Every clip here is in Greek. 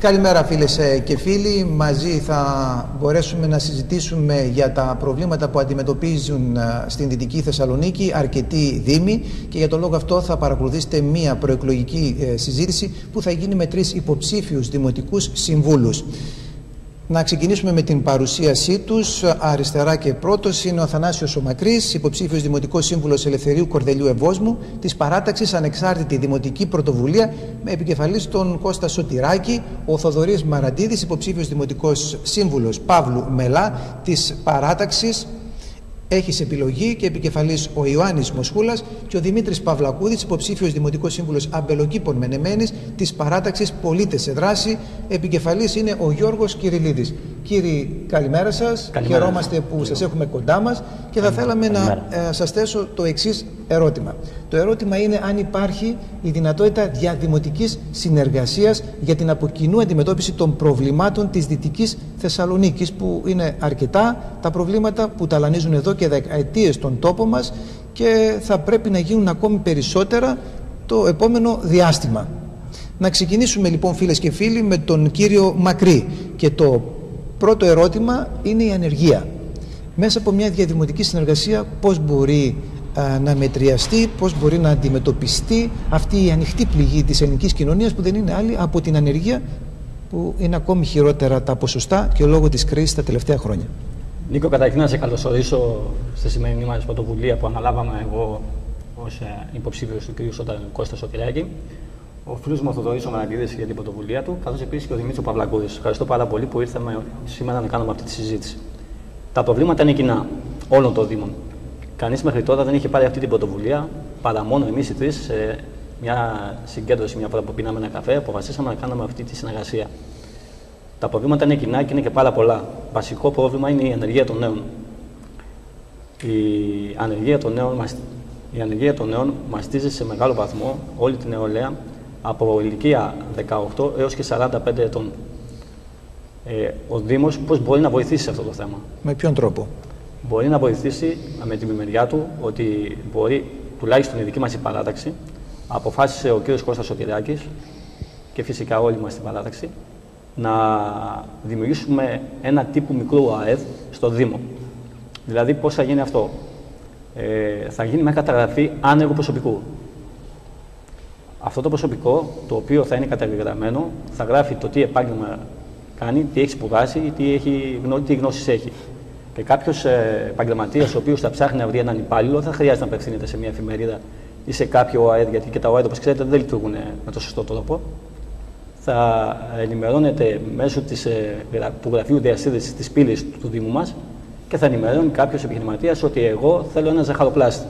Καλημέρα φίλες και φίλοι. Μαζί θα μπορέσουμε να συζητήσουμε για τα προβλήματα που αντιμετωπίζουν στην Δυτική Θεσσαλονίκη αρκετοί δήμοι και για τον λόγο αυτό θα παρακολουθήσετε μία προεκλογική συζήτηση που θα γίνει με 3 υποψήφιους δημοτικούς συμβούλους. Να ξεκινήσουμε με την παρουσίασή τους. Αριστερά και πρώτος είναι ο Αθανάσιος ο Μακρύς, υποψήφιος Δημοτικός Σύμβουλος Ελευθερίου Κορδελιού Ευόσμου της παράταξης Ανεξάρτητη Δημοτική Πρωτοβουλία με επικεφαλής τον Κώστα Σωτηράκη, ο Θοδωρής Μαραντίδης, υποψήφιος Δημοτικός Σύμβουλος Παύλου Μελά της παράταξης Έχεις Επιλογή και επικεφαλής ο Ιωάννης Μοσχούλας και ο Δημήτρης Παυλακούδης, υποψήφιος Δημοτικός Σύμβουλος Αμπελοκήπων Μενεμένης της παράταξης Πολίτες σε Δράση. Επικεφαλής είναι ο Γιώργος Κυριλίδης. Κύριοι, καλημέρα σας. Χαιρόμαστε που σας έχουμε κοντά μας και θα θέλαμε να σας θέσω το εξής ερώτημα. Το ερώτημα είναι αν υπάρχει η δυνατότητα διαδημοτικής συνεργασίας για την από κοινού αντιμετώπιση των προβλημάτων της Δυτικής Θεσσαλονίκης, που είναι αρκετά τα προβλήματα που ταλανίζουν εδώ και δεκαετίες τον τόπο μας και θα πρέπει να γίνουν ακόμη περισσότερα το επόμενο διάστημα. Να ξεκινήσουμε λοιπόν, φίλες και φίλοι, με τον κύριο Μακρύ, και το πρώτο ερώτημα είναι η ανεργία. Μέσα από μια διαδημοτική συνεργασία πώς μπορεί να μετριαστεί, πώς μπορεί να αντιμετωπιστεί αυτή η ανοιχτή πληγή της ελληνικής κοινωνίας, που δεν είναι άλλη από την ανεργία, που είναι ακόμη χειρότερα τα ποσοστά και λόγω της κρίσης τα τελευταία χρόνια. Νίκο, καταρχήν να σε καλωσορίσω στη σημερινή μας πρωτοβουλία που αναλάβαμε εγώ ως υποψήφιος του κ. Κώστα Σωτηράκη, ο φίλος μου ο Θοδωρής ο Μαραντίδης για την πρωτοβουλία του, καθώς επίσης και ο Δημήτρης Παυλακούδης. Ευχαριστώ πάρα πολύ που ήρθαμε σήμερα να κάνουμε αυτή τη συζήτηση. Τα προβλήματα είναι κοινά όλων των Δήμων. Κανείς μέχρι τώρα δεν είχε πάρει αυτή την πρωτοβουλία, παρά μόνο εμείς οι τρεις σε μια συγκέντρωση, μια φορά που πίναμε ένα καφέ, αποφασίσαμε να κάνουμε αυτή τη συνεργασία. Τα προβλήματα είναι κοινά και είναι και πάρα πολλά. Βασικό πρόβλημα είναι η ανεργία των νέων. Η ανεργία των νέων μαστίζει σε μεγάλο βαθμό όλη την νεολαία από ηλικία 18 έως και 45 ετών. Ο Δήμος πώς μπορεί να βοηθήσει σε αυτό το θέμα? Με ποιον τρόπο? Μπορεί να βοηθήσει με τη μεριά του ότι μπορεί, τουλάχιστον η δική μας η παράταξη, αποφάσισε ο κ. Κώστας Σωτηράκης και φυσικά όλοι μας στην παράταξη, να δημιουργήσουμε ένα τύπου μικρού ΑΕΔ στο Δήμο. Δηλαδή πώς θα γίνει αυτό? Θα γίνει με καταγραφή άνεργου προσωπικού. Αυτό το προσωπικό, το οποίο θα είναι καταγεγραμμένο, θα γράφει το τι επάγγελμα κάνει, τι έχει σπουδάσει ή τι γνώσεις έχει. Και κάποιος επαγγελματίας ο οποίος θα ψάχνει να βρει έναν υπάλληλο, δεν χρειάζεται να απευθύνεται σε μια εφημερίδα ή σε κάποιο ΑΕΔ, γιατί και τα ΑΕΔ, όπως ξέρετε, δεν λειτουργούν με το σωστό τρόπο. Θα ενημερώνεται μέσω του γραφείου διασύνδεσης της πύλης του Δήμου μας και θα ενημερώνει κάποιος επιχειρηματίας ότι εγώ θέλω ένα ζαχαροπλάστη.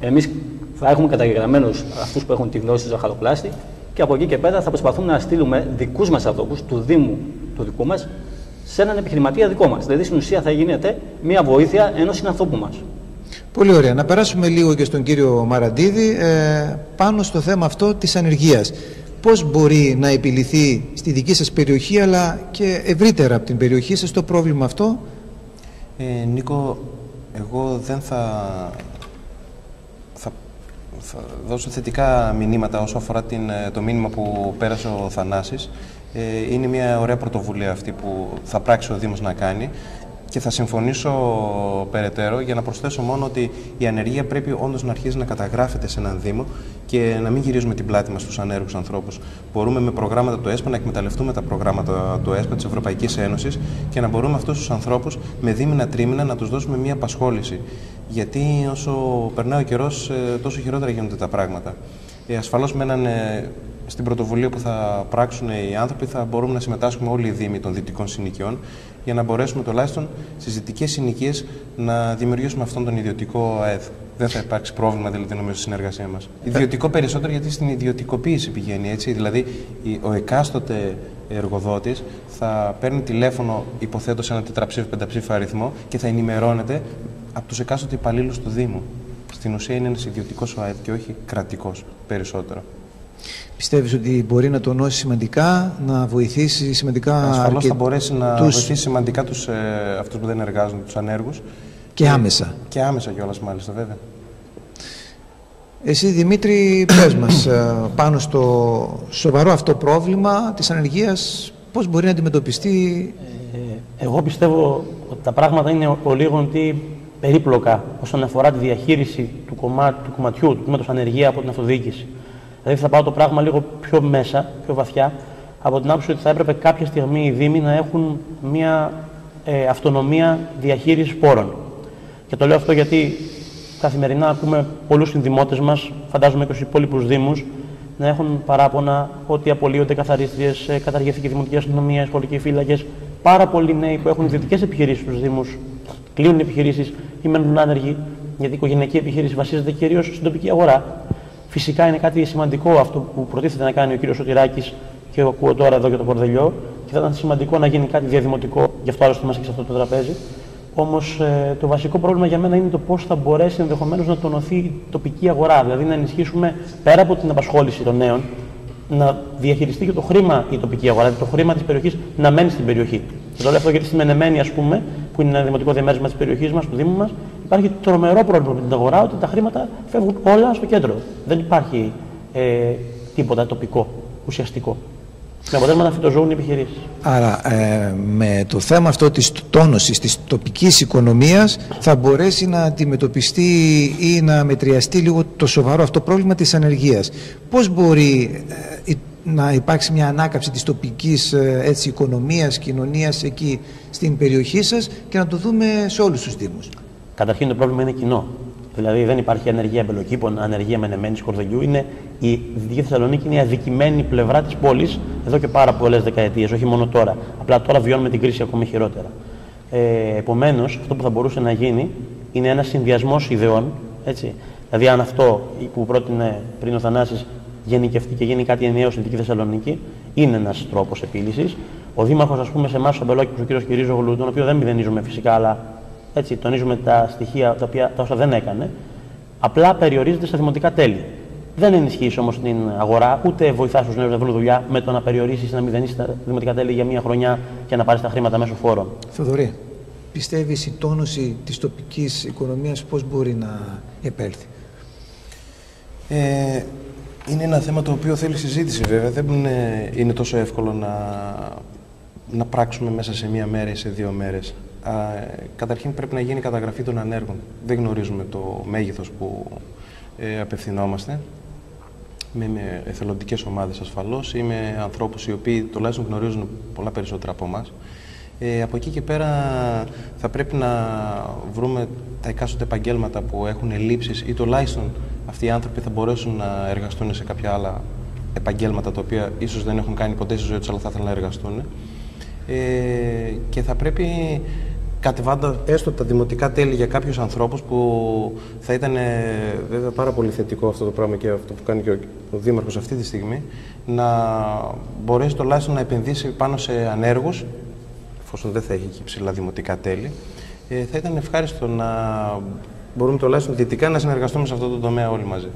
Εμείς θα έχουμε καταγεγραμμένους αυτούς που έχουν τη γνώση του ζαχαροπλάστη και από εκεί και πέρα θα προσπαθούμε να στείλουμε δικούς μας ανθρώπους του Δήμου του δικού μας σε έναν επιχειρηματία δικό μας. Δηλαδή στην ουσία θα γίνεται μια βοήθεια ενός συνανθρώπου μας. Πολύ ωραία. Να περάσουμε λίγο και στον κύριο Μαραντίδη πάνω στο θέμα αυτό της ανεργίας. Πώς μπορεί να επιληθεί στη δική σας περιοχή αλλά και ευρύτερα από την περιοχή σας το πρόβλημα αυτό? Νίκο, εγώ δεν θα δώσω θετικά μηνύματα όσο αφορά το μήνυμα που πέρασε ο Θανάσης. Είναι μια ωραία πρωτοβουλία αυτή που θα πράξει ο Δήμος να κάνει και θα συμφωνήσω περαιτέρω για να προσθέσω μόνο ότι η ανεργία πρέπει όντως να αρχίσει να καταγράφεται σε έναν Δήμο και να μην γυρίζουμε την πλάτη μας στους ανέργους ανθρώπους. Μπορούμε με προγράμματα του ΕΣΠΑ να εκμεταλλευτούμε τα προγράμματα του ΕΣΠΑ της Ευρωπαϊκής Ένωσης και να μπορούμε αυτούς τους ανθρώπους με δίμηνα τρίμηνα να τους δώσουμε μια απασχόληση. Γιατί όσο περνάει ο καιρός, τόσο χειρότερα γίνονται τα πράγματα. Ασφαλώς στην πρωτοβουλία που θα πράξουν οι άνθρωποι θα μπορούμε να συμμετάσχουμε όλοι οι Δήμοι των δυτικών συνοικιών για να μπορέσουμε τουλάχιστον στις δυτικές συνοικίες να δημιουργήσουμε αυτόν τον ιδιωτικό ΑΕΔ. Δεν θα υπάρξει πρόβλημα δηλαδή νομίζω στη συνεργασία μας. Ιδιωτικό περισσότερο γιατί στην ιδιωτικοποίηση πηγαίνει έτσι. Δηλαδή ο εκάστοτε εργοδότης θα παίρνει τηλέφωνο, υποθέτω σε ένα 4-5 αριθμό και θα ενημερώνεται από τους εκάστοτε υπαλλήλους του Δήμου. Στην ουσία είναι ένας ιδιωτικός ΑΕΔ και όχι κρατικός περισσότερο. Πιστεύεις ότι μπορεί να τονώσει σημαντικά, να βοηθήσει σημαντικά? Ασφαλώς θα μπορέσει να βοηθήσει σημαντικά αυτούς που δεν εργάζονται, τους ανέργους. Και άμεσα. Και άμεσα κιόλας μάλιστα, βέβαια. Εσύ, Δημήτρη, πες μας πάνω στο σοβαρό αυτό πρόβλημα της ανεργίας, πώς μπορεί να αντιμετωπιστεί? Εγώ πιστεύω ότι τα πράγματα είναι ολίγοντι περίπλοκα όσον αφορά τη διαχείριση του κομματιού, του τμήματος ανεργία από την αυτοδιοίκηση. Δηλαδή θα πάω το πράγμα λίγο πιο μέσα, πιο βαθιά, από την άποψη ότι θα έπρεπε κάποια στιγμή οι Δήμοι να έχουν μια αυτονομία διαχείρισης πόρων. Και το λέω αυτό γιατί καθημερινά ακούμε πολλούς συνδημότες μας, φαντάζομαι και στους υπόλοιπους Δήμους, να έχουν παράπονα ότι απολύονται καθαρίστριες, καταργήθηκε η δημοτική αστυνομία, οι σχολικοί φύλακες. Πάρα πολλοί νέοι που έχουν ιδιωτικές επιχειρήσεις στους Δήμους κλείνουν επιχειρήσεις ή μένουν άνεργοι, γιατί η οικογενειακή επιχείρηση βασίζεται κυρίως στην τοπική αγορά. Φυσικά είναι κάτι σημαντικό αυτό που προτίθεται να κάνει ο κύριος Σωτηράκης και εγώ ακούω τώρα εδώ για το Κορδελιό, και θα ήταν σημαντικό να γίνει κάτι διαδημοτικό, γι' αυτό άλλωστε είμαστε και σε αυτό το τραπέζι. Όμως το βασικό πρόβλημα για μένα είναι το πώς θα μπορέσει ενδεχομένως να τονωθεί η τοπική αγορά, δηλαδή να ενισχύσουμε πέρα από την απασχόληση των νέων, να διαχειριστεί και το χρήμα η τοπική αγορά, δηλαδή το χρήμα της περιοχής να μένει στην περιοχή. Και το λέω αυτό γιατί στη Μενεμένη, ας πούμε, που είναι ένα δημοτικό διαμέρισμα της περιοχής μας, του Δήμου μας, υπάρχει τρομερό πρόβλημα με την αγορά, ότι τα χρήματα φεύγουν όλα στο κέντρο. Δεν υπάρχει τίποτα τοπικό, ουσιαστικό. Με αποτέλεσμα να φυτοζωούν οι επιχειρήσεις. Άρα, με το θέμα αυτό της τόνωσης της τοπικής οικονομίας θα μπορέσει να αντιμετωπιστεί ή να μετριαστεί λίγο το σοβαρό αυτό πρόβλημα της ανεργίας. Πώς μπορεί να υπάρξει μια ανάκαμψη της τοπικής οικονομίας, κοινωνίας εκεί στην περιοχή σας και να το δούμε σε όλους τους Δήμους? Καταρχήν το πρόβλημα είναι κοινό. Δηλαδή δεν υπάρχει ανεργία Αμπελοκήπων, ανεργία Μενεμένης, Κορδελιού. Η Δυτική Θεσσαλονίκη είναι η αδικημένη πλευρά της πόλης εδώ και πάρα πολλές δεκαετίες, όχι μόνο τώρα. Απλά τώρα βιώνουμε την κρίση ακόμη χειρότερα. Επομένως, αυτό που θα μπορούσε να γίνει είναι ένας συνδυασμός ιδεών. Έτσι. Δηλαδή, αν αυτό που πρότεινε πριν ο Θανάσης γενικευτεί και γίνει κάτι ενιαίο στη Δυτική Θεσσαλονίκη, είναι ένας τρόπος επίλυσης. Ο Δήμαρχος, ας πούμε, σε εμάς, ο Αμπελόκηπος, ο κ. Κυρίζογλου, τον οποίο δεν μηδενίζουμε φυσικά, αλλά έτσι, τονίζουμε τα στοιχεία τα όσα δεν έκανε, απλά περιορίζεται στα δημοτικά τέλη. Δεν ενισχύει όμως την αγορά, ούτε βοηθά τους νέους να βρουν δουλειά με το να περιορίσει, να μηδενίσει τα δημοτικά τέλη για μία χρονιά και να πάρει τα χρήματα μέσω φόρων. Θοδωρή, πιστεύεις η τόνωση της τοπικής οικονομίας πώς μπορεί να επέλθει? Είναι ένα θέμα το οποίο θέλει συζήτηση, βέβαια. Δεν είναι τόσο εύκολο να πράξουμε μέσα σε μία μέρα ή σε 2 μέρες. Καταρχήν πρέπει να γίνει καταγραφή των ανέργων. Δεν γνωρίζουμε το μέγεθος που απευθυνόμαστε. Με εθελοντικές ομάδες ασφαλώς ή με ανθρώπους οι οποίοι τουλάχιστον γνωρίζουν πολλά περισσότερα από εμάς. Από εκεί και πέρα θα πρέπει να βρούμε τα εκάστοτε επαγγέλματα που έχουν ελλείψεις ή τουλάχιστον αυτοί οι άνθρωποι θα μπορέσουν να εργαστούν σε κάποια άλλα επαγγέλματα τα οποία ίσως δεν έχουν κάνει ποτέ στη ζωή τους αλλά θα ήθελαν να εργαστούν. Και θα πρέπει κατεβάντα έστω τα δημοτικά τέλη για κάποιους ανθρώπους που θα ήταν βέβαια πάρα πολύ θετικό αυτό το πράγμα και αυτό που κάνει και ο Δήμαρχος αυτή τη στιγμή, να μπορέσει τουλάχιστον να επενδύσει πάνω σε ανέργους, εφόσον δεν θα έχει και ψηλά δημοτικά τέλη. Θα ήταν ευχάριστο να μπορούμε τουλάχιστον δυτικά να συνεργαστούμε σε αυτό το τομέα όλοι μαζί.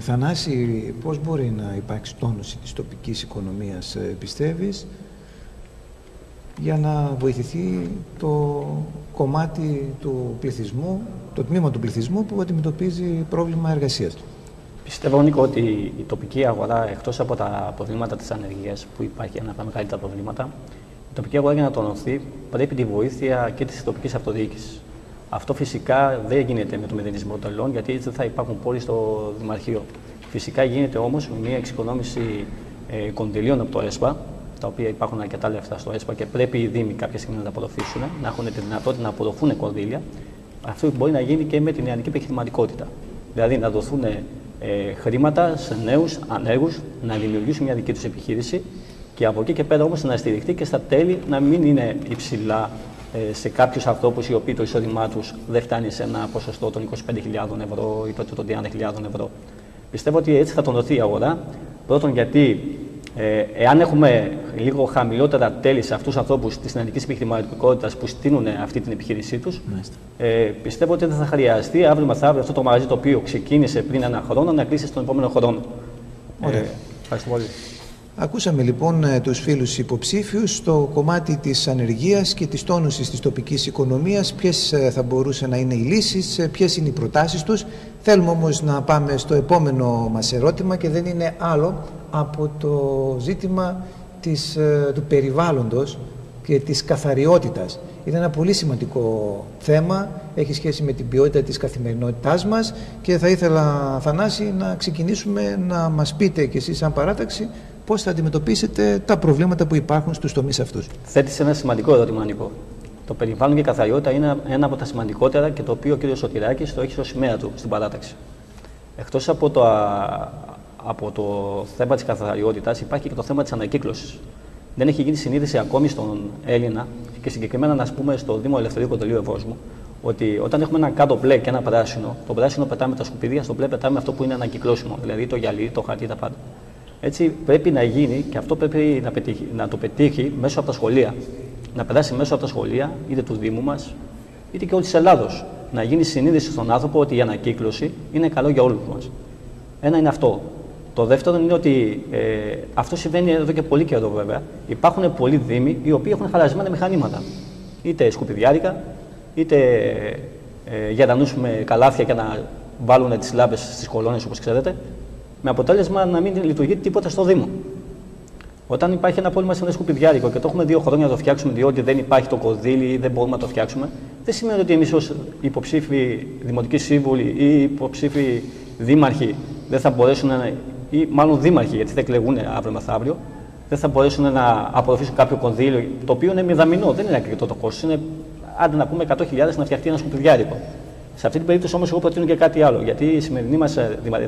Θανάση, πώς μπορεί να υπάρξει τόνωση της τοπικής οικονομίας, πιστεύεις, για να βοηθηθεί το κομμάτι του πληθυσμού, το τμήμα του πληθυσμού που αντιμετωπίζει πρόβλημα εργασίας? Πιστεύω, Νίκο, ότι η τοπική αγορά, εκτός από τα προβλήματα της ανεργίας, που υπάρχει ένα από τα μεγαλύτερα προβλήματα, η τοπική αγορά για να τονωθεί πρέπει τη βοήθεια και της τοπικής αυτοδιοίκησης. Αυτό φυσικά δεν γίνεται με το μηδενισμό τελών, γιατί έτσι δεν θα υπάρχουν πόροι στο Δημαρχείο. Φυσικά γίνεται όμως με μια εξοικονόμηση κονδυλίων από το ΕΣΠΑ, τα οποία υπάρχουν αρκετά λεφτά στο ΕΣΠΑ και πρέπει οι Δήμοι κάποια στιγμή να τα απορροφήσουν, να έχουν τη δυνατότητα να απορροφούν κονδύλια. Αυτό μπορεί να γίνει και με την νεανική επιχειρηματικότητα. Δηλαδή να δοθούν χρήματα σε νέους ανέργους, να δημιουργήσουν μια δική τους επιχείρηση και από εκεί και πέρα όμως να στηριχτεί και στα τέλη να μην είναι υψηλά σε κάποιους ανθρώπους οι οποίοι το εισόδημά τους δεν φτάνει σε ένα ποσοστό των 25.000 ευρώ ή των 30.000 ευρώ. Πιστεύω ότι έτσι θα τονωθεί η αγορά. Πρώτον, γιατί εάν έχουμε λίγο χαμηλότερα τέλη σε αυτούς τους ανθρώπους της νεανικής επιχειρηματικότητας που στείλουν αυτή την επιχείρησή τους, πιστεύω ότι δεν θα χρειαστεί αύριο μεθαύριο αυτό το μαγαζί το οποίο ξεκίνησε πριν 1 χρόνο να κλείσει στον επόμενο χρόνο. Ωραία. Ευχαριστώ πολύ. Ακούσαμε λοιπόν τους φίλους υποψήφιους στο κομμάτι της ανεργίας και της τόνωσης της τοπικής οικονομίας, ποιες θα μπορούσαν να είναι οι λύσεις, ποιες είναι οι προτάσεις τους. Θέλουμε όμως να πάμε στο επόμενο μας ερώτημα και δεν είναι άλλο από το ζήτημα του περιβάλλοντος και της καθαριότητας. Είναι ένα πολύ σημαντικό θέμα, έχει σχέση με την ποιότητα της καθημερινότητάς μας και θα ήθελα, Θανάση, να ξεκινήσουμε να μας πείτε και εσείς σαν παράταξη πώς θα αντιμετωπίσετε τα προβλήματα που υπάρχουν στους τομείς αυτούς. Θέτεις ένα σημαντικό ερώτημα, Νίκο. Το περιβάλλον και η καθαριότητα είναι ένα από τα σημαντικότερα και το οποίο ο κ. Σωτηράκης το έχει ως σημαία του στην παράταξη. Εκτός από το θέμα της καθαριότητας, υπάρχει και το θέμα της ανακύκλωσης. Δεν έχει γίνει συνείδηση ακόμη στον Έλληνα και συγκεκριμένα, να πούμε, στο Δήμο Ελευθερίου Κοντελείου Ευόσμου, ότι όταν έχουμε ένα κάτω μπλε και ένα πράσινο, το πράσινο πετάμε τα σκουπίδια, στο μπλε πετάμε αυτό που είναι ανακυκλώσιμο, δηλαδή το γυαλί, το χαρτί, τα πάντα. Έτσι πρέπει να γίνει και αυτό πρέπει να το πετύχει μέσω από τα σχολεία. Να περάσει μέσω από τα σχολεία, είτε του Δήμου μας, είτε και όλη της Ελλάδος. Να γίνει συνείδηση στον άνθρωπο ότι η ανακύκλωση είναι καλό για όλους μας. Ένα είναι αυτό. Το δεύτερο είναι ότι αυτό συμβαίνει εδώ και πολύ καιρό, βέβαια. Υπάρχουν πολλοί δήμοι οι οποίοι έχουν χαλασμένα μηχανήματα. Είτε σκουπιδιάρικα, είτε γερανούς με καλάθια και να βάλουν τις λάμπες στις κολόνες, όπως ξέρετε, με αποτέλεσμα να μην λειτουργεί τίποτα στο Δήμο. Όταν υπάρχει ένα πρόβλημα σε ένα σκουπιδιάρικο και το έχουμε 2 χρόνια να το φτιάξουμε, διότι δεν υπάρχει το κονδύλι ή δεν μπορούμε να το φτιάξουμε, δεν σημαίνει ότι εμείς ως υποψήφοι δημοτικοί σύμβουλοι ή υποψήφοι δήμαρχοι δεν θα μπορέσουν ή μάλλον δήμαρχοι, γιατί θα εκλεγούν αύριο μεθαύριο, δεν θα μπορέσουν να απορροφήσουν κάποιο κονδύλιο, το οποίο είναι μηδαμινό, δεν είναι ακριβό το κόστος. Είναι, άντε να πούμε, 100.000 να φτιαχτεί ένα σκουπιδιάρικο. Σε αυτή την περίπτωση όμως, εγώ προτείνω και κάτι άλλο. Γιατί η σημερινή μας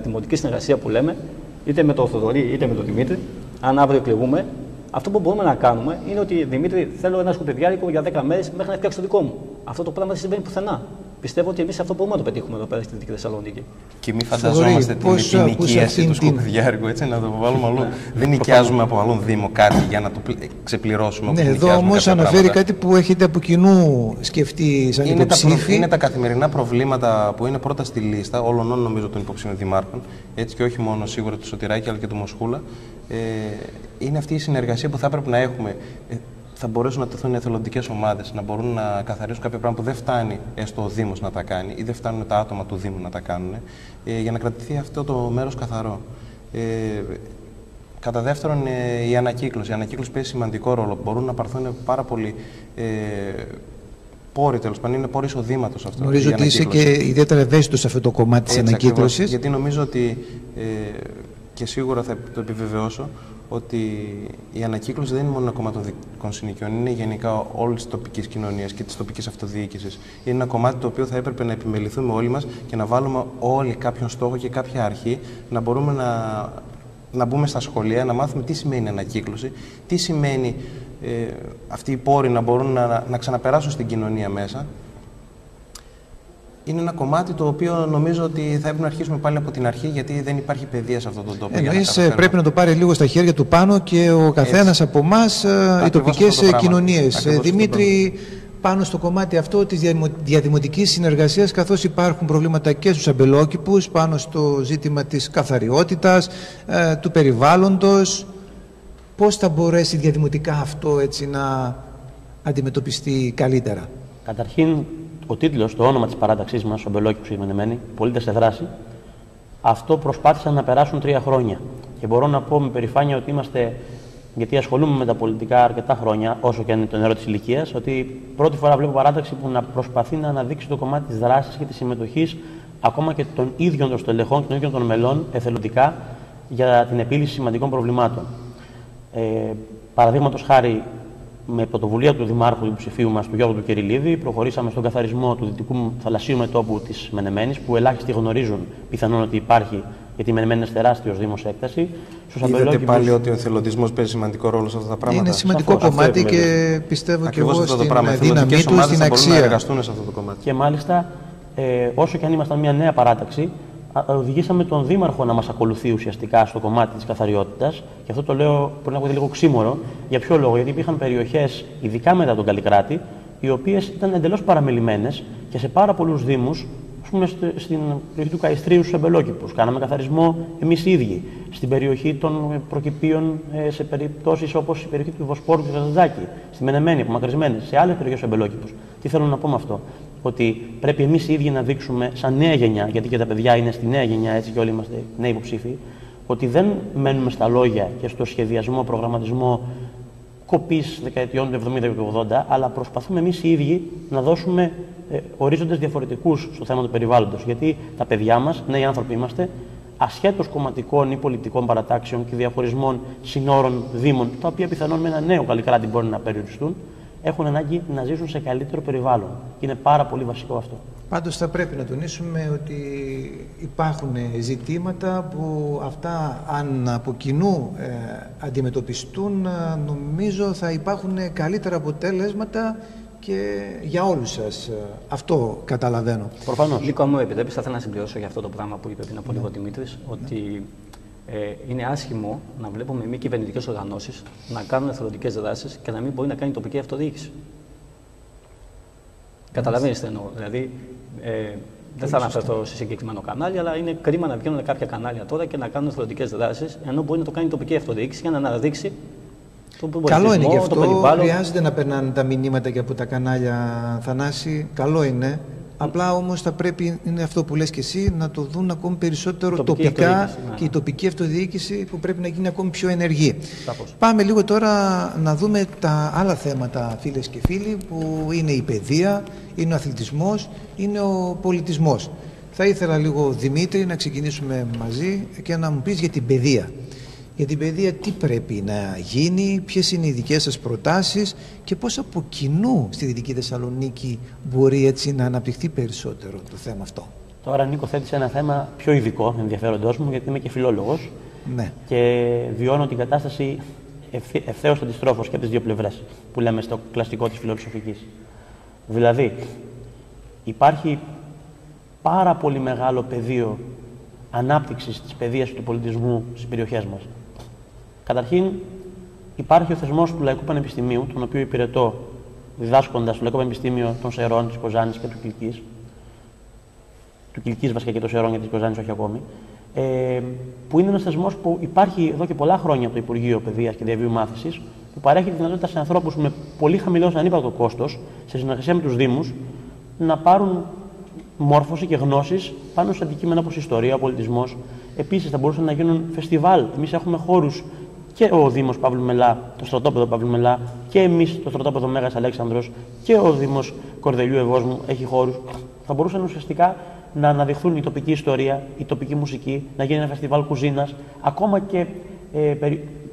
δημοτική συνεργασία που λέμε, είτε με τον Θοδωρή είτε με τον Δημήτρη, αν αύριο εκλεγούμε, αυτό που μπορούμε να κάνουμε είναι ότι, Δημήτρη, θέλω ένα σκουπιδιάρικο για 10 μέρες μέχρι να φτιάξω το δικό μου. Αυτό το πράγμα δεν συμβαίνει πουθενά. Πιστεύω ότι εμείς αυτό μπορούμε να το πετύχουμε εδώ πέρα στη Δυτική Θεσσαλονίκη. Και μην φανταζόμαστε την ενοικίαση του σκουπιδιάρικου, έτσι, να το βάλουμε αλλού. Δεν νοικιάζουμε από άλλον Δήμο κάτι για να το ξεπληρώσουμε. Ναι, εδώ όμως αναφέρει κάτι που έχετε από κοινού σκεφτεί σαν υποψήφοι. Είναι τα καθημερινά προβλήματα που είναι πρώτα στη λίστα όλων, νομίζω, των υποψήφιων δημάρχων. Έτσι, και όχι μόνο σίγουρα του Σωτηράκη, αλλά και του Μοσχούλα. Είναι αυτή η συνεργασία που θα έπρεπε να έχουμε. Θα μπορέσουν να τεθούν εθελοντικές ομάδες, να μπορούν να καθαρίσουν κάποια πράγματα που δεν φτάνει έστω ο Δήμος να τα κάνει ή δεν φτάνουν τα άτομα του Δήμου να τα κάνουν, για να κρατηθεί αυτό το μέρος καθαρό. Κατά δεύτερον, η ανακύκλωση. Η ανακύκλωση παίζει σημαντικό ρόλο. Μπορούν να πάρθουν πάρα πολλοί πόροι, τέλος πάντων, είναι πόροι εισοδήματος αυτό. Νομίζω ότι είσαι και ιδιαίτερα ευαίσθητος σε αυτό το κομμάτι της ανακύκλωσης. Γιατί νομίζω ότι, και σίγουρα θα το επιβεβαιώσω, ότι η ανακύκλωση δεν είναι μόνο ένα κομμάτι των δυτικών συνοικιών, είναι γενικά όλη τη τοπική κοινωνία και τη τοπική αυτοδιοίκηση. Είναι ένα κομμάτι το οποίο θα έπρεπε να επιμεληθούμε όλοι μας και να βάλουμε όλοι κάποιον στόχο και κάποια αρχή, να μπορούμε να μπούμε στα σχολεία, να μάθουμε τι σημαίνει ανακύκλωση, τι σημαίνει αυτοί οι πόροι να μπορούν να ξαναπεράσουν στην κοινωνία μέσα. Είναι ένα κομμάτι το οποίο νομίζω ότι θα έπρεπε να αρχίσουμε πάλι από την αρχή, γιατί δεν υπάρχει παιδεία σε αυτόν τον τόπο. Εννοείς πρέπει να το πάρει λίγο στα χέρια του πάνω και ο καθένας από εμάς, οι τοπικές κοινωνίες. Δημήτρη, πάνω στο κομμάτι αυτό της διαδημοτικής συνεργασίας, καθώς υπάρχουν προβλήματα και στους αμπελόκηπους, πάνω στο ζήτημα της καθαριότητας, του περιβάλλοντος, πώς θα μπορέσει διαδημοτικά αυτό έτσι να αντιμετωπιστεί καλύτερα? Καταρχήν, ο τίτλος, το όνομα της παράταξής μας, ο Αμπελόκηπος και οι Μενεμένοι, πολίτες σε δράση, αυτό προσπάθησαν να περάσουν 3 χρόνια. Και μπορώ να πω με περηφάνεια ότι είμαστε, γιατί ασχολούμαι με τα πολιτικά αρκετά χρόνια, όσο και αν είναι το νερό της ηλικίας, ότι πρώτη φορά βλέπω παράταξη που να προσπαθεί να αναδείξει το κομμάτι της δράσης και της συμμετοχής ακόμα και των ίδιων των στελεχών και των ίδιων των μελών εθελοντικά για την επίλυση σημαντικών προβλημάτων. Παραδείγματος χάρη, με πρωτοβουλία του Δημάρχου υποψηφίου μας, του Γιώργου του Κυριλίδη, προχωρήσαμε στον καθαρισμό του δυτικού θαλασσίου μετώπου της Μενεμένης, που ελάχιστοι γνωρίζουν πιθανόν ότι υπάρχει, γιατί η Μενεμένη είναι τεράστιος δήμος σε έκταση. Είδατε πάλι ότι ο εθελοντισμός παίζει σημαντικό ρόλο σε αυτά τα πράγματα. Είναι σημαντικό κομμάτι και πιστεύω και εγώ στην δύναμή του, στην αξία. Να εργαστούν σε αυτό το κομμάτι. Και μάλιστα, όσο και αν ήμασταν μια νέα παράταξη, οδηγήσαμε τον Δήμαρχο να μας ακολουθεί ουσιαστικά στο κομμάτι της καθαριότητας. Και αυτό το λέω, μπορεί να ακούγεται λίγο ξύμορο. Για ποιο λόγο? Γιατί υπήρχαν περιοχές, ειδικά μετά τον Καλλικράτη, οι οποίες ήταν εντελώς παραμελημένες και σε πάρα πολλούς δήμους Ας πούμε, στην περιοχή του Καϊστρίου στους Αμπελόκηπους, κάναμε καθαρισμό εμείς οι ίδιοι. Στην περιοχή των προκηπίων, σε περιπτώσεις όπως η περιοχή του Βοσπόρου του Ζαζαντζάκη, στη Μενεμένη, απομακρυσμένη, σε άλλες περιοχές στους Αμπελόκηπους. Τι θέλω να πω με αυτό? Ότι πρέπει εμείς οι ίδιοι να δείξουμε, σαν νέα γενιά, γιατί και τα παιδιά είναι στη νέα γενιά, έτσι και όλοι είμαστε νέοι υποψήφοι, ότι δεν μένουμε στα λόγια και στο σχεδιασμό, προγραμματισμό κοπής δεκαετιών του 70 και του 80, αλλά προσπαθούμε εμείς οι ίδιοι να δώσουμε ορίζοντες διαφορετικούς στο θέμα του περιβάλλοντος. Γιατί τα παιδιά μας, νέοι άνθρωποι είμαστε, ασχέτως κομματικών ή πολιτικών παρατάξεων και διαχωρισμών συνόρων, δήμων, τα οποία πιθανόν με ένα νέο καλλικράτη μπορεί να περιοριστούν, έχουν ανάγκη να ζήσουν σε καλύτερο περιβάλλον. Και είναι πάρα πολύ βασικό αυτό. Πάντως θα πρέπει να τονίσουμε ότι υπάρχουν ζητήματα που αυτά, αν από κοινού αντιμετωπιστούν, νομίζω θα υπάρχουν καλύτερα αποτέλεσματα και για όλους σας. Αυτό καταλαβαίνω. Προφανώς. Λίγο, αν μου επιτρέπεις, θα ήθελα να συμπληρώσω για αυτό το πράγμα που είπε πριν από λίγο ο Δημήτρης, ότι είναι άσχημο να βλέπουμε μη κυβερνητικές οργανώσεις να κάνουν εθελοντικές δράσεις και να μην μπορεί να κάνει τοπική αυτοδιοίκηση. Καταλαβαίνετε τι εννοώ. Δηλαδή, δεν θα αναφερθώ σε συγκεκριμένο κανάλι, αλλά είναι κρίμα να βγαίνουν κάποια κανάλια τώρα και να κάνουν εθελοντικές δράσεις, ενώ μπορεί να το κάνει η τοπική αυτοδιοίκηση για να αναδείξει τον πολιτισμό. Καλό είναι και αυτό. Το περιβάλλον. Χρειάζεται να περνάνε τα μηνύματα και από τα κανάλια, Θανάση. Καλό είναι. Απλά όμως θα πρέπει, είναι αυτό που λες και εσύ, να το δουν ακόμη περισσότερο τοπικά και η τοπική αυτοδιοίκηση που πρέπει να γίνει ακόμη πιο ενεργή. Πάμε λίγο τώρα να δούμε τα άλλα θέματα, φίλες και φίλοι, που είναι η παιδεία, είναι ο αθλητισμός, είναι ο πολιτισμός. Θα ήθελα λίγο, Δημήτρη, να ξεκινήσουμε μαζί και να μου πεις για την παιδεία. Για την παιδεία τι πρέπει να γίνει, ποιες είναι οι δικές σας προτάσεις και πώς από κοινού στη Δυτική Θεσσαλονίκη μπορεί έτσι να αναπτυχθεί περισσότερο το θέμα αυτό. Τώρα, Νίκο, θέτεις ένα θέμα πιο ειδικό ενδιαφέροντός μου, γιατί είμαι και φιλόλογος. Ναι. Και βιώνω την κατάσταση ευθέως αντιστρόφως και από τις δύο πλευρές, που λέμε στο κλασικό της φιλοσοφικής. Δηλαδή, υπάρχει πάρα πολύ μεγάλο πεδίο ανάπτυξης της παιδείας και του πολιτισμού στις περιοχές μας. Καταρχήν, υπάρχει ο θεσμός του Λαϊκού Πανεπιστημίου, τον οποίο υπηρετώ διδάσκοντας στο Λαϊκό Πανεπιστήμιο των Σερών, της Κοζάνης και του Κιλκής. Του Κιλκής βασικά και των Σερών, γιατί της Κοζάνης όχι ακόμη. Που είναι ένας θεσμός που υπάρχει εδώ και πολλά χρόνια από το Υπουργείο Παιδείας και Διαβίου Μάθησης, που παρέχει τη δυνατότητα σε ανθρώπους με πολύ χαμηλό ανύπαρκτο κόστος, σε συνεργασία με τους Δήμους, να πάρουν μόρφωση και γνώσεις πάνω σε αντικείμενα όπως ιστορία, ο πολιτισμός. Επίσης, θα μπορούσαν να γίνουν φεστιβάλ. Εμείς έχουμε χώρους, και ο Δήμος Παύλου Μελά, το στρατόπεδο Παύλου Μελά, και εμείς το στρατόπεδο Μέγας Αλέξανδρος, και ο Δήμος Κορδελιού Ευόσμου έχει χώρους. Θα μπορούσαν ουσιαστικά να αναδειχθούν η τοπική ιστορία, η τοπική μουσική, να γίνει ένα φεστιβάλ κουζίνας, ακόμα και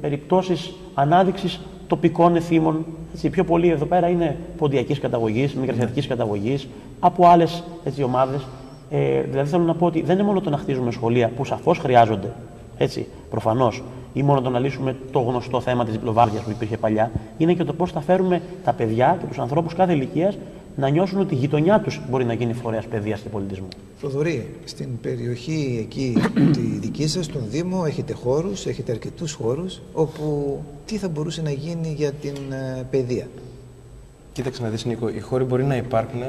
περιπτώσεις ανάδειξης τοπικών εθήμων. Έτσι, πιο πολύ εδώ πέρα είναι ποντιακής καταγωγής, μικρασιατικής καταγωγής, από άλλες ομάδες. Δηλαδή θέλω να πω ότι δεν είναι μόνο το να χτίζουμε σχολεία, που σαφώς χρειάζονται, έτσι, προφανώς, ή μόνο το να λύσουμε το γνωστό θέμα της διπλοβάρδιας που υπήρχε παλιά, είναι και το πώς θα φέρουμε τα παιδιά και τους ανθρώπους κάθε ηλικίας να νιώσουν ότι η γειτονιά τους μπορεί να γίνει φορέας παιδείας και πολιτισμού. Θοδωρή, στην περιοχή εκεί τη δική σας, στον Δήμο, έχετε χώρους, έχετε αρκετούς χώρους, όπου τι θα μπορούσε να γίνει για την παιδεία? Κοίταξε να δεις, Νίκο, οι χώροι μπορεί να υπάρχουν,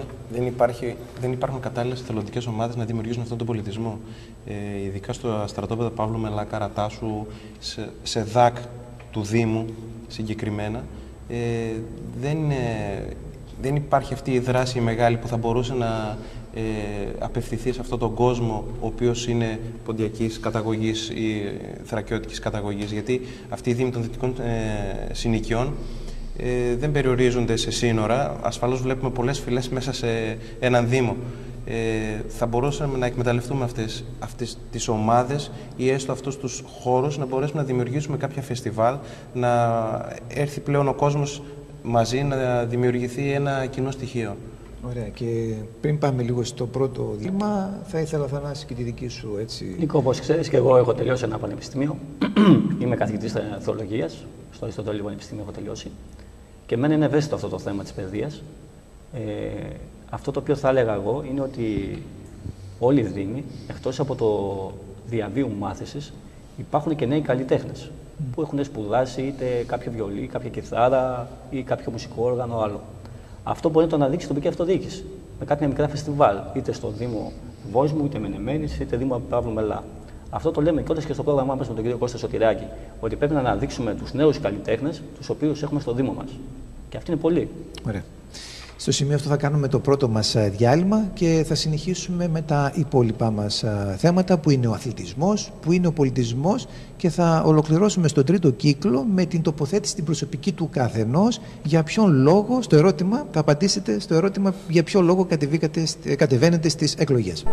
δεν υπάρχουν κατάλληλες εθελοντικές ομάδες να δημιουργήσουν αυτόν τον πολιτισμό. Ειδικά στο στρατόπεδο Παύλου Μελά, Καρατάσου, σε ΔΑΚ του Δήμου συγκεκριμένα, δεν υπάρχει αυτή η δράση μεγάλη που θα μπορούσε να απευθυνθεί σε αυτόν τον κόσμο, ο οποίος είναι ποντιακής καταγωγής ή θρακιώτικης καταγωγής. Γιατί αυτοί οι δήμοι των δυτικών συνοικιών δεν περιορίζονται σε σύνορα. Ασφαλώς βλέπουμε πολλές φυλές μέσα σε έναν δήμο. Θα μπορούσαμε να εκμεταλλευτούμε αυτές τις ομάδες ή έστω αυτούς τους χώρους, να μπορέσουμε να δημιουργήσουμε κάποια φεστιβάλ, να έρθει πλέον ο κόσμος μαζί, να δημιουργηθεί ένα κοινό στοιχείο. Ωραία. Και πριν πάμε λίγο στο πρώτο βήμα, θα ήθελα, Θανάση, και τη δική σου, έτσι. Νίκο, όπως ξέρεις, και εγώ έχω τελειώσει ένα πανεπιστήμιο. Είμαι καθηγητής θεολογίας. Στο Αριστοτέλειο Πανεπιστήμιο έχω τελειώσει. Και εμένα είναι ευαίσθητο αυτό το θέμα της παιδείας. Αυτό το οποίο θα έλεγα εγώ είναι ότι όλοι οι Δήμοι, εκτός από το διαβίου μάθησης, υπάρχουν και νέοι καλλιτέχνες που έχουν σπουδάσει είτε κάποιο βιολί, κάποια κιθάρα ή κάποιο μουσικό όργανο άλλο. Αυτό μπορεί να το αναδείξει η τοπική αυτοδιοίκηση με κάποια μικρά φεστιβάλ, είτε στο Δήμο Βόσμου, είτε Μενεμένης, είτε Δήμου Παύλου Μελά. Αυτό το λέμε κιόλας και στο πρόγραμμά μας με τον κύριο Κώστα Σωτηράκη, ότι πρέπει να αναδείξουμε τους νέους καλλιτέχνες, τους οποίους έχουμε στο Δήμο μας. Και αυτή είναι πολύ. Ωραία. Στο σημείο αυτό θα κάνουμε το πρώτο μας διάλειμμα και θα συνεχίσουμε με τα υπόλοιπά μας θέματα, που είναι ο αθλητισμός, που είναι ο πολιτισμός, και θα ολοκληρώσουμε στον τρίτο κύκλο με την τοποθέτηση την προσωπική του καθενός, για ποιον λόγο, στο ερώτημα, θα απαντήσετε στο ερώτημα για ποιο λόγο κατεβαίνετε στις εκλογές.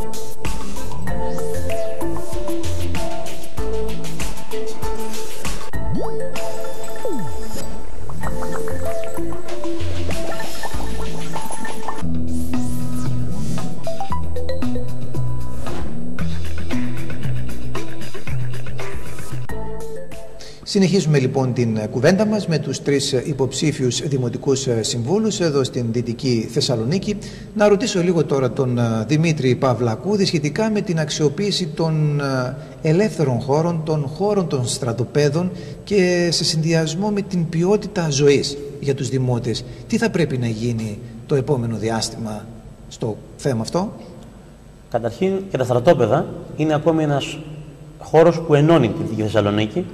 Συνεχίζουμε λοιπόν την κουβέντα μας με τους τρεις υποψήφιους δημοτικούς συμβούλους εδώ στην Δυτική Θεσσαλονίκη. Να ρωτήσω λίγο τώρα τον Δημήτρη Παυλακούδη σχετικά με την αξιοποίηση των ελεύθερων χώρων, των χώρων των στρατοπέδων και σε συνδυασμό με την ποιότητα ζωής για τους δημότες. Τι θα πρέπει να γίνει το επόμενο διάστημα στο θέμα αυτό? Καταρχήν, και τα στρατόπεδα είναι ακόμη ένας χώρος που ενώνει τη Δυτική Θεσσαλονίκη,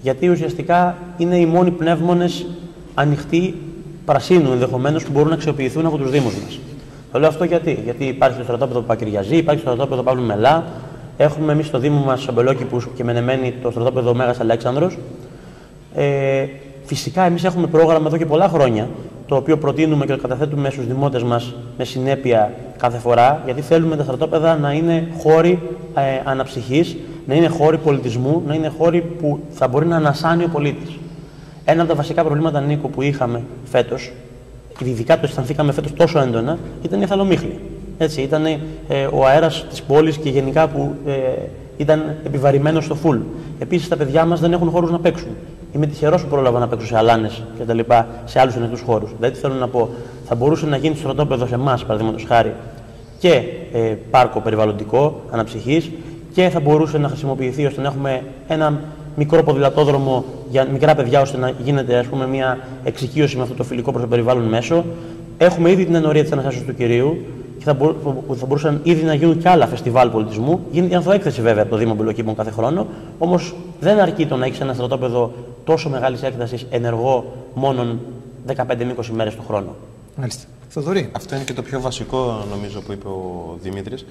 γιατί ουσιαστικά είναι οι μόνοι πνεύμονες ανοιχτοί, πρασίνου ενδεχομένως, που μπορούν να αξιοποιηθούν από τους Δήμους μας. Το λέω αυτό γιατί υπάρχει το στρατόπεδο Πακυριαζή, υπάρχει το στρατόπεδο Παύλου Μελά, έχουμε εμείς στο Δήμο μας Αμπελόκηπους και Μενεμένη το στρατόπεδο Μέγας Αλέξανδρος. Φυσικά εμείς έχουμε πρόγραμμα εδώ και πολλά χρόνια, το οποίο προτείνουμε και το καταθέτουμε στους δημότες μας με συνέπεια κάθε φορά, γιατί θέλουμε τα στρατόπεδα να είναι χώροι αναψυχής, να είναι χώροι πολιτισμού, να είναι χώροι που θα μπορεί να ανασάνει ο πολίτης. Ένα από τα βασικά προβλήματα, Νίκο, που είχαμε φέτος, και ειδικά το αισθανθήκαμε φέτος τόσο έντονα, ήταν η αιθαλομίχλη. Έτσι, ήταν ο αέρας της πόλης και γενικά που ήταν επιβαρημένος στο φουλ. Επίσης, τα παιδιά μας δεν έχουν χώρους να παίξουν. Είμαι τυχερός που πρόλαβα να παίξω σε αλάνες και τα λοιπά, σε άλλους ανοιχτούς χώρους. Δηλαδή, θέλω να πω, θα μπορούσε να γίνει στρατόπεδο σε εμάς, παραδείγματος χάρη, και πάρκο περιβαλλοντικό, αναψυχής, και θα μπορούσε να χρησιμοποιηθεί ώστε να έχουμε ένα μικρό ποδηλατόδρομο για μικρά παιδιά, ώστε να γίνεται, ας πούμε, μια εξοικείωση με αυτό το φιλικό προς το περιβάλλον μέσο. Έχουμε ήδη την ενορία της Αναστάσεως του Κυρίου και θα μπορούσαν ήδη να γίνουν και άλλα φεστιβάλ πολιτισμού. Γίνεται η ανθοέκθεση βέβαια από το Δήμο Αμπελοκήπων κάθε χρόνο. Όμως δεν αρκεί το να έχει ένα στρατόπεδο τόσο μεγάλης έκτασης ενεργό μόνον 15 με 20 μέρες το χρόνο. Μάλιστα. Θοδωρή. Αυτό είναι και το πιο βασικό, νομίζω, που είπε ο Δημήτρης.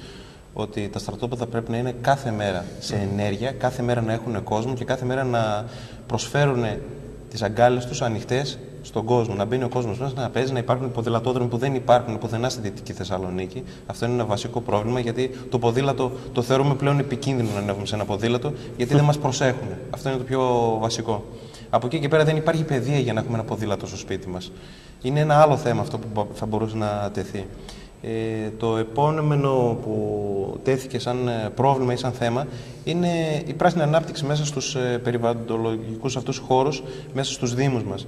Ότι τα στρατόπεδα πρέπει να είναι κάθε μέρα σε ενέργεια, κάθε μέρα να έχουν κόσμο και κάθε μέρα να προσφέρουν τις αγκάλες τους ανοιχτές στον κόσμο. Να μπαίνει ο κόσμος μέσα, να παίζει, να υπάρχουν ποδηλατόδρομοι που δεν υπάρχουν πουθενά στη Δυτική Θεσσαλονίκη. Αυτό είναι ένα βασικό πρόβλημα, γιατί το ποδήλατο το θεωρούμε πλέον επικίνδυνο να ανέβουμε σε ένα ποδήλατο, γιατί δεν μας προσέχουν. Αυτό είναι το πιο βασικό. Από εκεί και πέρα δεν υπάρχει παιδεία για να έχουμε ένα ποδήλατο στο σπίτι μας. Είναι ένα άλλο θέμα αυτό που θα μπορούσε να τεθεί. Το επόμενο που τέθηκε σαν πρόβλημα ή σαν θέμα είναι η πράσινη ανάπτυξη μέσα στους περιβαλλοντολογικούς αυτούς χώρους, μέσα στους Δήμους μας.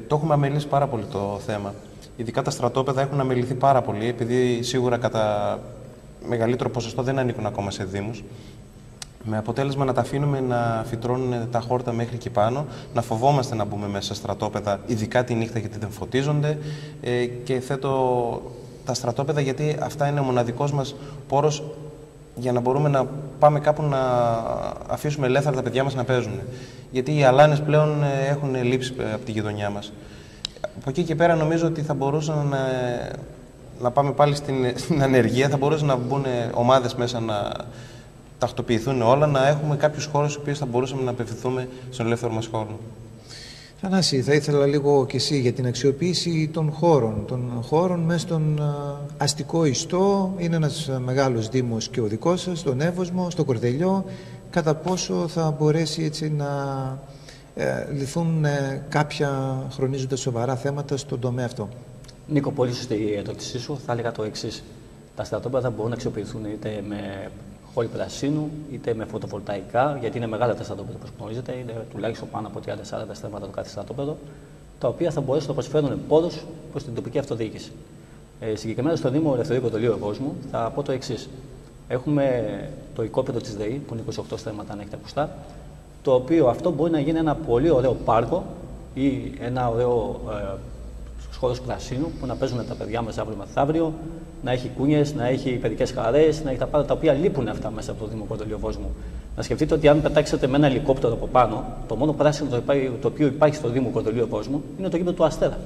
Το έχουμε αμελήσει πάρα πολύ το θέμα. Ειδικά τα στρατόπεδα έχουν αμεληθεί πάρα πολύ, επειδή σίγουρα κατά μεγαλύτερο ποσοστό δεν ανήκουν ακόμα σε Δήμους. Με αποτέλεσμα να τα αφήνουμε να φυτρώνουν τα χόρτα μέχρι εκεί πάνω, να φοβόμαστε να μπούμε μέσα στα στρατόπεδα, ειδικά τη νύχτα γιατί δεν φωτίζονται, και θέτω τα στρατόπεδα γιατί αυτά είναι ο μοναδικός μας πόρος για να μπορούμε να πάμε κάπου να αφήσουμε ελεύθερα τα παιδιά μας να παίζουν. Γιατί οι αλάνες πλέον έχουν λείψει από τη γειτονιά μας. Από εκεί και πέρα νομίζω ότι θα μπορούσαν να πάμε πάλι στην ανεργία, θα μπορούσαν να μπουν ομάδες μέσα να τακτοποιηθούν όλα, να έχουμε κάποιους χώρους στους οποίους θα μπορούσαμε να απευθυνθούμε στον ελεύθερο μας χώρο. Θανάση, θα ήθελα λίγο και εσύ για την αξιοποίηση των χώρων μέσα στον αστικό ιστό. Είναι ένας μεγάλος δήμος και ο δικός σας, στον Εύωσμο, στο Κορδελιό. Κατά πόσο θα μπορέσει έτσι να λυθούν κάποια χρονίζοντα σοβαρά θέματα στον τομέα αυτό? Νίκο, πολύ σωστή η ερώτησή σου. Θα έλεγα το εξής. Τα στρατόπεδα μπορούν να αξιοποιηθούν είτε με χώροι πρασίνου, είτε με φωτοβολταϊκά, γιατί είναι μεγάλα τα στρατόπεδα, όπως γνωρίζετε, είναι τουλάχιστον πάνω από 30-40 στρέμματα το κάθε στρατόπεδο, τα οποία θα μπορέσουν να προσφέρουν πόρους προς την τοπική αυτοδιοίκηση. Συγκεκριμένα στο Δήμο Ελευθερίου Κοντολίου Ευόσμου θα πω το εξής. Έχουμε το οικόπεδο της ΔΕΗ, που είναι 28 στρέμματα, αν έχετε ακουστά, το οποίο αυτό μπορεί να γίνει ένα πολύ ωραίο πάρκο ή ένα ωραίο χώρος πρασίνου που να παίζουν τα παιδιά μας αύριο μεθαύριο, να έχει κούνιες, να έχει παιδικές χαρές, να έχει τα πάντα τα οποία λείπουν αυτά μέσα από το Δήμο Κοντολίου Βόσμου. Να σκεφτείτε ότι αν πετάξετε με ένα ελικόπτερο από πάνω, το μόνο πράσινο το οποίο υπάρχει στο Δήμο Κοντολίου Βόσμου είναι το γήπεδο του Αστέρα.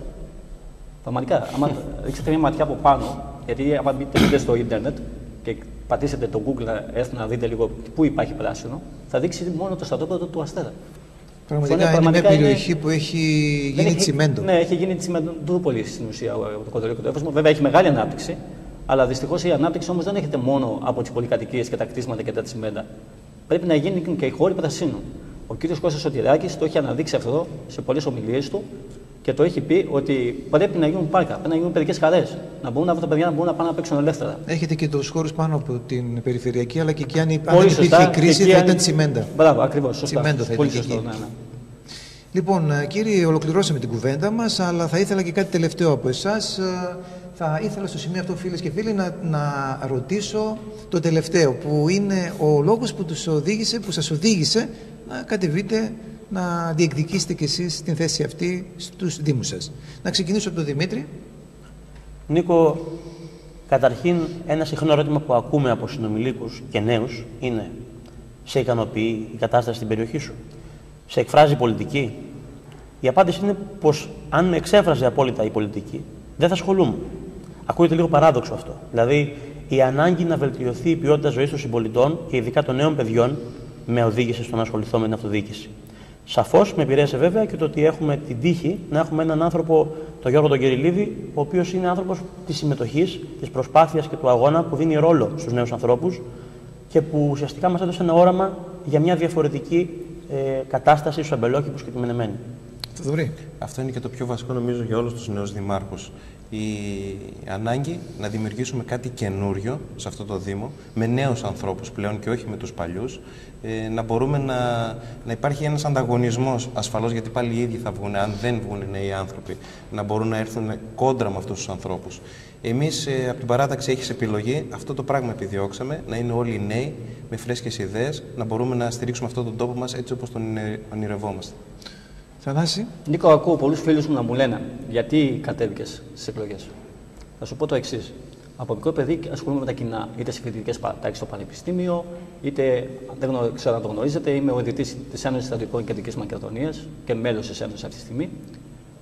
Πραγματικά, άμα ρίξετε μια ματιά από πάνω, γιατί άμα μπείτε στο ίντερνετ και πατήσετε το Google Earth να δείτε λίγο πού υπάρχει πράσινο, θα δείξει μόνο το στρατόπεδο του Αστέρα. Πραγματικά είναι μια περιοχή που έχει γίνει τσιμέντο. Ναι, έχει γίνει τσιμεντούπολη στην ουσία το Κοντολίου Βόσμου. Βέβαια έχει μεγάλη ανάπτυξη, αλλά δυστυχώς η ανάπτυξη όμως δεν έρχεται μόνο από τις πολυκατοικίες και τα κτίσματα και τα τσιμέντα. Πρέπει να γίνει και οι χώροι πρασίνου. Ο κ. Κώστας Σωτηράκης το έχει αναδείξει αυτό σε πολλές ομιλίες του και το έχει πει ότι πρέπει να γίνουν πάρκα, πρέπει να γίνουν παιδικές χαρές. Να μπορούν αυτά τα παιδιά να μπορούν να πάνε να παίξουν ελεύθερα. Έχετε και τους χώρους πάνω από την περιφερειακή, αλλά και εκεί αν υπήρχε κρίση θα ήταν τσιμέντα. Μπράβο, ακριβώς. Τσιμέντο θα ήταν. Πολύ σωστό, ναι. Λοιπόν, κύριε, ολοκληρώσαμε την κουβέντα μας, αλλά θα ήθελα και κάτι τελευταίο από εσάς. Θα ήθελα στο σημείο αυτό, φίλες και φίλοι, να ρωτήσω το τελευταίο, που είναι ο λόγος που σας οδήγησε να κατεβείτε να διεκδικήσετε κι εσείς την θέση αυτή στους Δήμους σας. Να ξεκινήσω από τον Δημήτρη. Νίκο, καταρχήν ένα συχνό ερώτημα που ακούμε από συνομιλίκους και νέους είναι: σε ικανοποιεί η κατάσταση στην περιοχή σου? Σε εκφράζει η πολιτική? Η απάντηση είναι πως αν με εξέφραζε απόλυτα η πολιτική, δεν θα ασχολούμαι. Ακούγεται λίγο παράδοξο αυτό. Δηλαδή, η ανάγκη να βελτιωθεί η ποιότητα ζωής των συμπολιτών και ειδικά των νέων παιδιών με οδήγησε στο να ασχοληθώ με την αυτοδιοίκηση. Σαφώς με επηρέασε βέβαια και το ότι έχουμε την τύχη να έχουμε έναν άνθρωπο, τον Γιώργο τον Κυριλίδη, ο οποίος είναι άνθρωπος της συμμετοχής, της προσπάθειας και του αγώνα, που δίνει ρόλο στους νέους ανθρώπους και που ουσιαστικά μας έδωσε ένα όραμα για μια διαφορετική κατάσταση στους αμπελόκηπους και τη Μενεμένη. Αυτό είναι και το πιο βασικό νομίζω για όλους τους νέους δημάρχους. Η ανάγκη να δημιουργήσουμε κάτι καινούριο σε αυτό το Δήμο, με νέους ανθρώπους πλέον και όχι με τους παλιούς, να μπορούμε να υπάρχει ένας ανταγωνισμός ασφαλώς, γιατί πάλι οι ίδιοι θα βγουν, αν δεν βγουν νέοι άνθρωποι, να μπορούν να έρθουν κόντρα με αυτούς τους ανθρώπους. Εμείς από την παράταξη έχεις επιλογή, αυτό το πράγμα επιδιώξαμε, να είναι όλοι νέοι, με φρέσκες ιδέες, να μπορούμε να στηρίξουμε αυτόν τον τόπο μας έτσι όπως τον ονειρευόμαστε. Θανάση. Νίκο, ακούω πολλούς φίλους μου να μου λένε γιατί κατέβηκες στις εκλογές. Θα σου πω το εξής. Από μικρό παιδί ασχολούμαι με τα κοινά, είτε σε φοιτητικές τάξεις στο πανεπιστήμιο, είτε, δεν ξέρω αν το γνωρίζετε, είμαι ο ιδρυτής της Ένωσης Στρατιωτικών Κεντρικής Μακεδονίας και μέλος της Ένωσης αυτή τη στιγμή,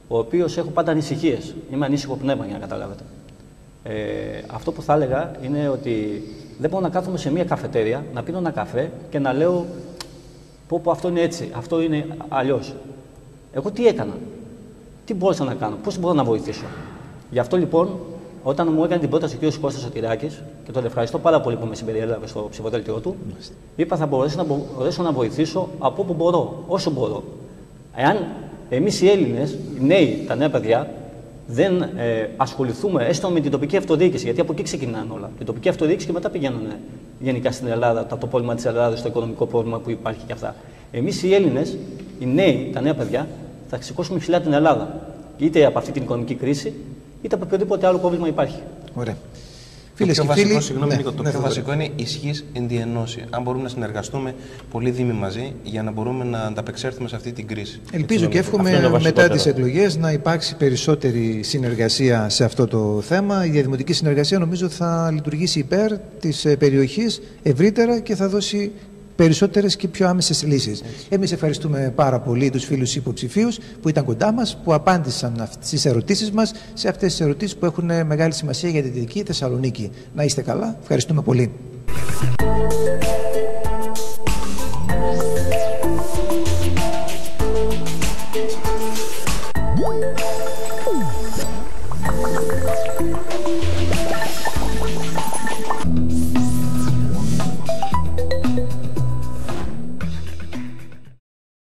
ο οποίος έχω πάντα ανησυχίες. Είμαι ανήσυχο πνεύμα, για να καταλάβετε. Αυτό που θα έλεγα είναι ότι δεν μπορώ να κάθομαι σε μια καφετέρια, να πίνω ένα καφέ και να λέω πω αυτό είναι έτσι, αυτό είναι αλλιώς. Εγώ τι έκανα, τι μπορούσα να κάνω, πώς μπορώ να βοηθήσω. Γι' αυτό λοιπόν, όταν μου έκανε την πρόταση ο κ. Κώστας Σωτηράκης, και τον ευχαριστώ πάρα πολύ που με συμπεριέλαβε στο ψηφοδέλτιό του, είπα θα μπορέσω να βοηθήσω από όπου μπορώ, όσο μπορώ. Εάν εμείς οι Έλληνες, οι νέοι, τα νέα παιδιά, δεν ασχοληθούμε έστω με την τοπική αυτοδιοίκηση, γιατί από εκεί ξεκινάνε όλα. Την τοπική αυτοδιοίκηση και μετά πηγαίνουν γενικά στην Ελλάδα, το πρόβλημα της Ελλάδας, το οικονομικό πρόβλημα που υπάρχει και αυτά. Εμείς οι Έλληνες, οι νέοι, τα νέα παιδιά, θα σηκώσουμε ψηλά την Ελλάδα. Είτε από αυτή την οικονομική κρίση, είτε από οποιοδήποτε άλλο πρόβλημα υπάρχει. Ωραία. Φίλες και φίλοι, το πιο βασικό είναι ισχύς εν τη ενώση. Αν μπορούμε να συνεργαστούμε πολλοί δήμοι μαζί για να μπορούμε να ανταπεξέλθουμε σε αυτή την κρίση. Ελπίζω και εύχομαι μετά τις εκλογές να υπάρξει περισσότερη συνεργασία σε αυτό το θέμα. Η διαδημοτική συνεργασία νομίζω θα λειτουργήσει υπέρ της περιοχής ευρύτερα και θα δώσει περισσότερες και πιο άμεσες λύσεις. Εμείς ευχαριστούμε πάρα πολύ τους φίλους υποψηφίους που ήταν κοντά μας, που απάντησαν στις ερωτήσεις μας, σε αυτές τις ερωτήσεις που έχουν μεγάλη σημασία για τη Δυτική Θεσσαλονίκη. Να είστε καλά. Ευχαριστούμε πολύ.